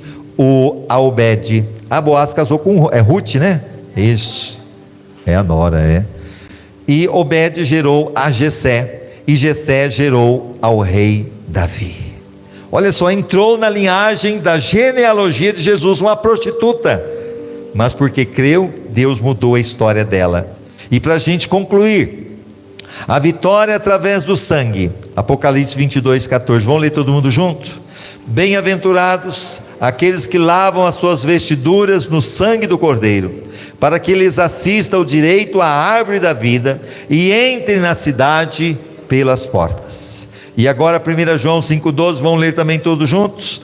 a Obed. A Boaz casou com Rute, né? Isso, é a nora, E Obed gerou a Jessé, e Jessé gerou ao rei Davi. Olha só, entrou na linhagem da genealogia de Jesus, uma prostituta, mas porque creu, Deus mudou a história dela. E para a gente concluir, a vitória através do sangue, Apocalipse 22:14, vamos ler todo mundo junto? Bem-aventurados aqueles que lavam as suas vestiduras no sangue do Cordeiro, para que lhes assista o direito à árvore da vida e entrem na cidade pelas portas. E agora 1 João 5,12, vamos ler também todos juntos?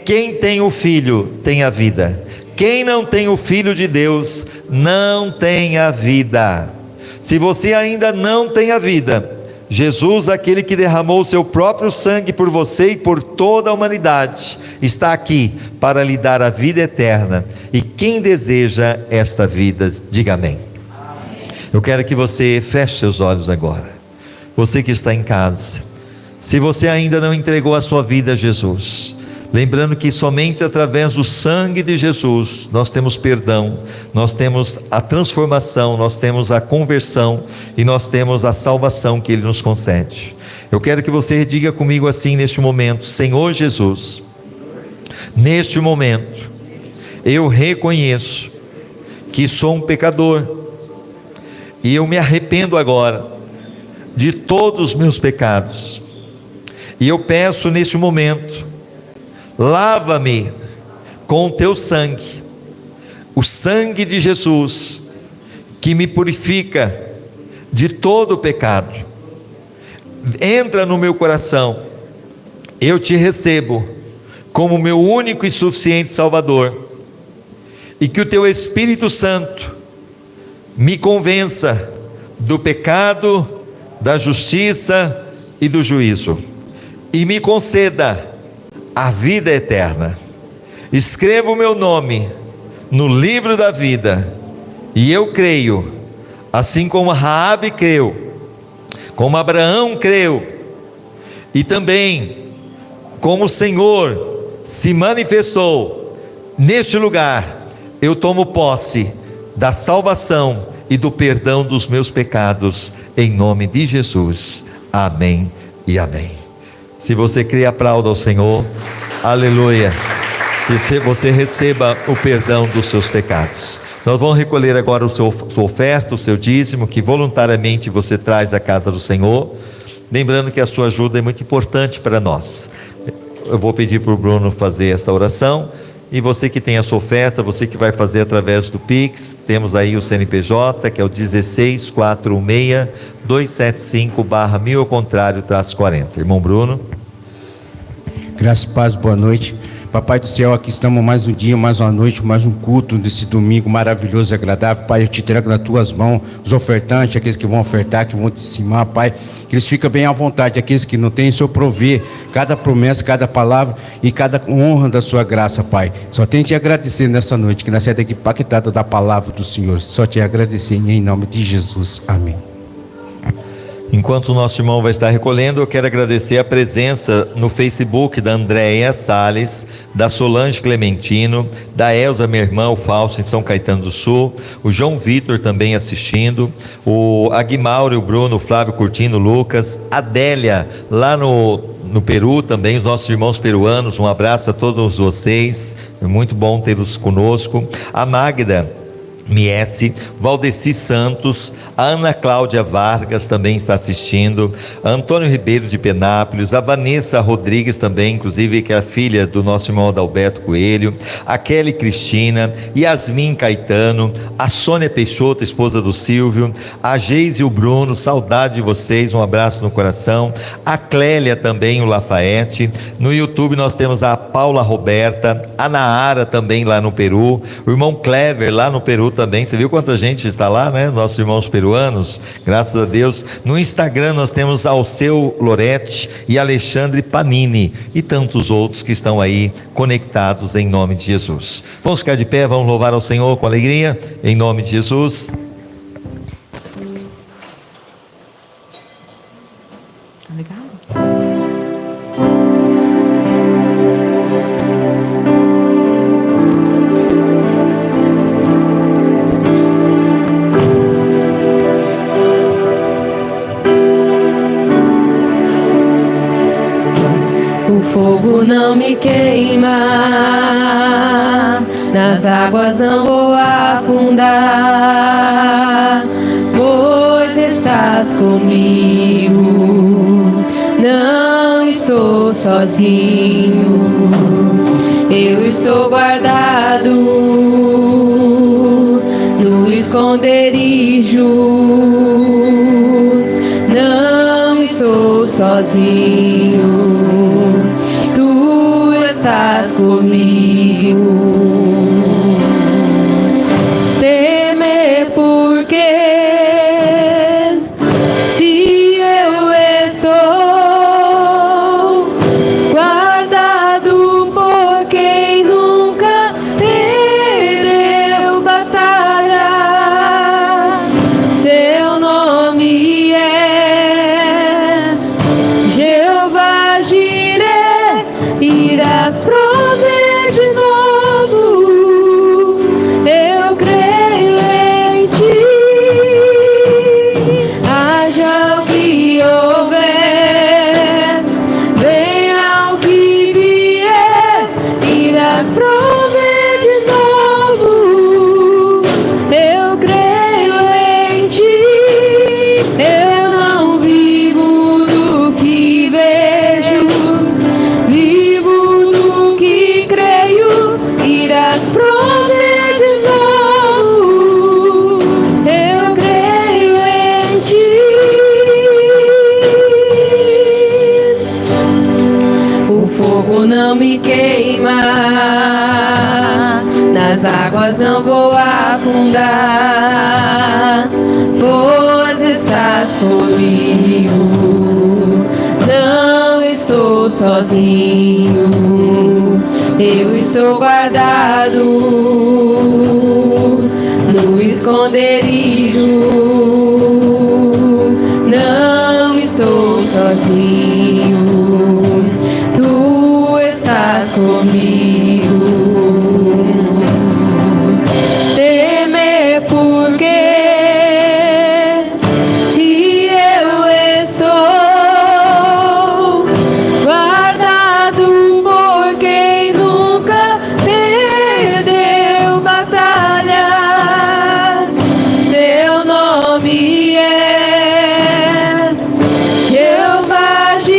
Quem tem o Filho tem a vida, quem não tem o Filho de Deus não tem a vida. Se você ainda não tem a vida, Jesus, aquele que derramou o seu próprio sangue por você e por toda a humanidade, está aqui para lhe dar a vida eterna. E quem deseja esta vida, diga amém. Eu quero que você feche seus olhos agora. Você que está em casa, se você ainda não entregou a sua vida a Jesus, lembrando que somente através do sangue de Jesus nós temos perdão, nós temos a transformação, nós temos a conversão e nós temos a salvação que Ele nos concede. Eu quero que você diga comigo assim neste momento: Senhor Jesus, neste momento eu reconheço que sou um pecador e eu me arrependo agora de todos os meus pecados, e eu peço neste momento: lava-me com o teu sangue, o sangue de Jesus, que me purifica de todo o pecado. Entra no meu coração, eu te recebo como meu único e suficiente Salvador, e que o teu Espírito Santo me convença do pecado, da justiça e do juízo, e me conceda a vida eterna. Escreva o meu nome no livro da vida, e eu creio, assim como Raabe creu, como Abraão creu, e também como o Senhor se manifestou neste lugar, eu tomo posse da salvação e do perdão dos meus pecados, em nome de Jesus, amém e amém. Se você crê, aplauda ao Senhor, aleluia, que você receba o perdão dos seus pecados. Nós vamos recolher agora sua oferta, o seu dízimo, que voluntariamente você traz à casa do Senhor, lembrando que a sua ajuda é muito importante para nós. Eu vou pedir para o Bruno fazer esta oração, E você que tem a sua oferta, você que vai fazer através do Pix, temos aí o CNPJ, que é o 1646-275/1000 ao contrário, -40. Irmão Bruno. Graças e paz, boa noite. Papai do céu, aqui estamos mais um dia, mais uma noite, mais um culto desse domingo maravilhoso e agradável. Pai, eu te entrego nas tuas mãos os ofertantes, aqueles que vão ofertar, que vão te cimar, Pai, que eles ficam bem à vontade, aqueles que não têm, o Senhor prover cada promessa, cada palavra e cada honra da sua graça, Pai. Só tenho te agradecer nessa noite, que nós saímos daqui impactados da palavra do Senhor. Só te agradecer em nome de Jesus. Amém. Enquanto o nosso irmão vai estar recolhendo, eu quero agradecer a presença no Facebook da Andréia Salles, da Solange Clementino, da Elza, minha irmã, o Fausto, em São Caetano do Sul, o João Vitor também assistindo, o Aguimauro, o Bruno, o Flávio Curtino, o Lucas, a Adélia, lá no Peru também, os nossos irmãos peruanos, um abraço a todos vocês, é muito bom tê-los conosco, a Magda Miesse, Valdeci Santos, a Ana Cláudia Vargas também está assistindo, a Antônio Ribeiro de Penápolis, a Vanessa Rodrigues também, inclusive, que é a filha do nosso irmão Adalberto Coelho, a Kelly Cristina, Yasmin Caetano, a Sônia Peixoto, esposa do Silvio, a Geise e o Bruno, saudade de vocês, um abraço no coração, a Clélia também, o Lafayette, no YouTube nós temos a Paula Roberta, a Naara também lá no Peru, o irmão Clever lá no Peru também, você viu quanta gente está lá, né? Nossos irmãos peruanos, graças a Deus. No Instagram nós temos Alceu Loretti e Alexandre Panini e tantos outros que estão aí conectados em nome de Jesus. Vamos ficar de pé, vamos louvar ao Senhor com alegria, em nome de Jesus. Fogo não me queima, nas águas não vou afundar, pois estás comigo, não estou sozinho, eu estou guardado no esconderijo, não estou sozinho, estás comigo. Temer porque se eu estou guardado por quem nunca perdeu batalhas, seu nome é Jeová Jireh, irás prover de novo, eu creio em ti, haja o que houver, venha o que vier, irás prover de novo, eu creio em ti, eu não vivo do que vejo, irás prover de novo, eu creio em ti. O fogo não me queima, nas águas não vou afundar, pois estás comigo, não estou sozinho, eu estou guardado no esconderijo, não estou sozinho, tu estás comigo. Temer porque se eu estou guardado por quem nunca perdeu batalhas, seu nome é Jeová Jireh.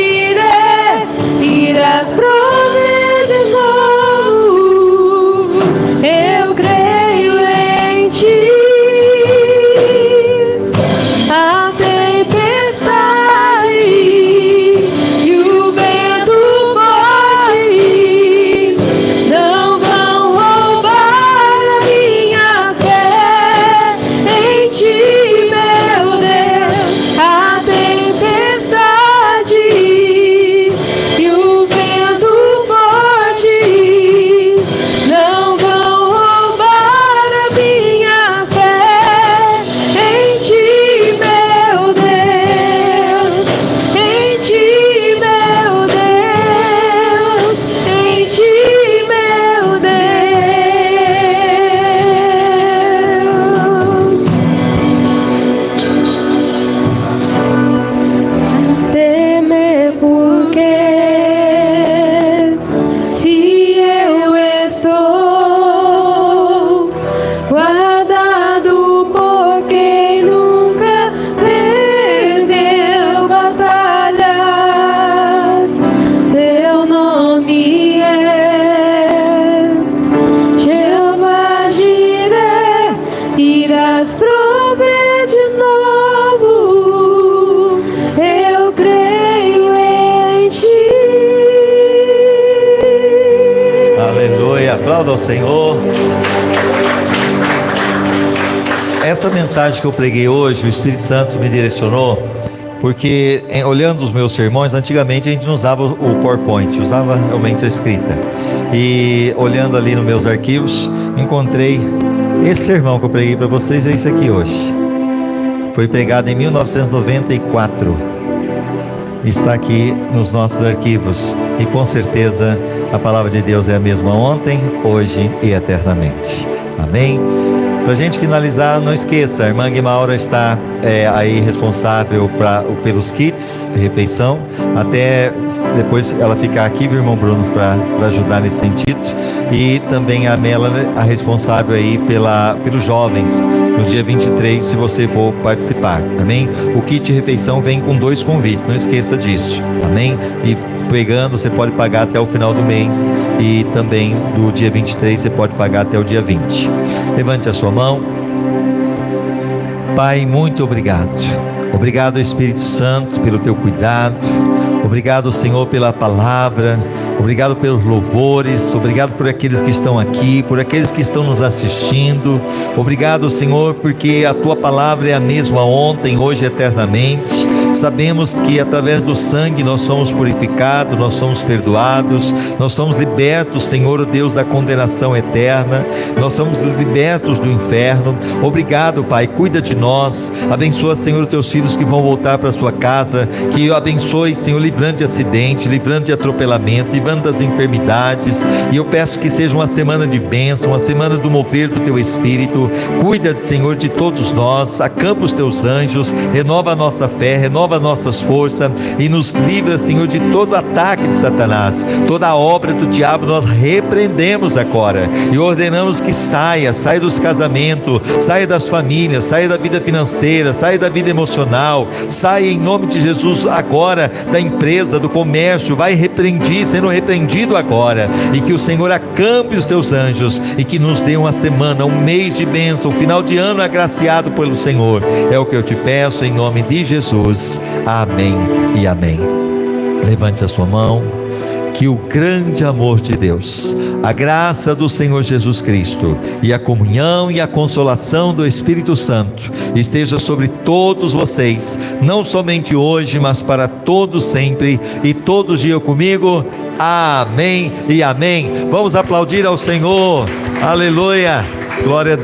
guardado por quem nunca perdeu batalhas. Seu nome é Jeová Jireh, irás prover de novo. Eu creio em ti. Aleluia, aplauda ao Senhor. Essa mensagem que eu preguei hoje, o Espírito Santo me direcionou, porque olhando os meus sermões, antigamente a gente não usava o PowerPoint, usava realmente a escrita. E olhando ali nos meus arquivos, encontrei esse sermão que eu preguei para vocês, é isso aqui hoje. Foi pregado em 1994. Está aqui nos nossos arquivos. E com certeza a palavra de Deus é a mesma ontem, hoje e eternamente. Amém? Para a gente finalizar, não esqueça, a irmã Guimaura está aí responsável pelos kits, refeição, até depois ela ficar aqui, viu, irmão Bruno, para ajudar nesse sentido. E também a Melanie, a responsável aí pelos jovens, no dia 23, se você for participar, amém? O kit refeição vem com 2 convites, não esqueça disso, amém? E pegando, você pode pagar até o final do mês, e também do dia 23 você pode pagar até o dia 20. Levante a sua mão. Pai, muito obrigado. Obrigado, Espírito Santo, pelo teu cuidado. Obrigado, Senhor, pela palavra. Obrigado pelos louvores. Obrigado por aqueles que estão aqui, por aqueles que estão nos assistindo. Obrigado, Senhor, porque a tua palavra é a mesma ontem, hoje e eternamente. Sabemos que através do sangue nós somos purificados, nós somos perdoados, nós somos libertos, Senhor, o Deus da condenação eterna, nós somos libertos do inferno. Obrigado, Pai, cuida de nós, abençoa, Senhor, os teus filhos que vão voltar para sua casa, que abençoe, Senhor, livrando de acidente, livrando de atropelamento, livrando das enfermidades. E eu peço que seja uma semana de bênção, uma semana do mover do teu Espírito. Cuida, Senhor, de todos nós, acampa os teus anjos, renova a nossa fé, renova nossas forças e nos livra, Senhor, de todo ataque de Satanás. Toda a obra do diabo nós repreendemos agora e ordenamos que saia dos casamentos, saia das famílias, saia da vida financeira, saia da vida emocional, saia em nome de Jesus agora da empresa, do comércio, vai sendo repreendido agora, e que o Senhor acampe os teus anjos e que nos dê uma semana, um mês de bênção, um final de ano agraciado pelo Senhor. É o que eu te peço em nome de Jesus. Amém e amém. Levante a sua mão. Que o grande amor de Deus, a graça do Senhor Jesus Cristo e a comunhão e a consolação do Espírito Santo esteja sobre todos vocês, não somente hoje, mas para todos sempre. E todos digam comigo: amém e amém. Vamos aplaudir ao Senhor. Aleluia. Glória a Deus.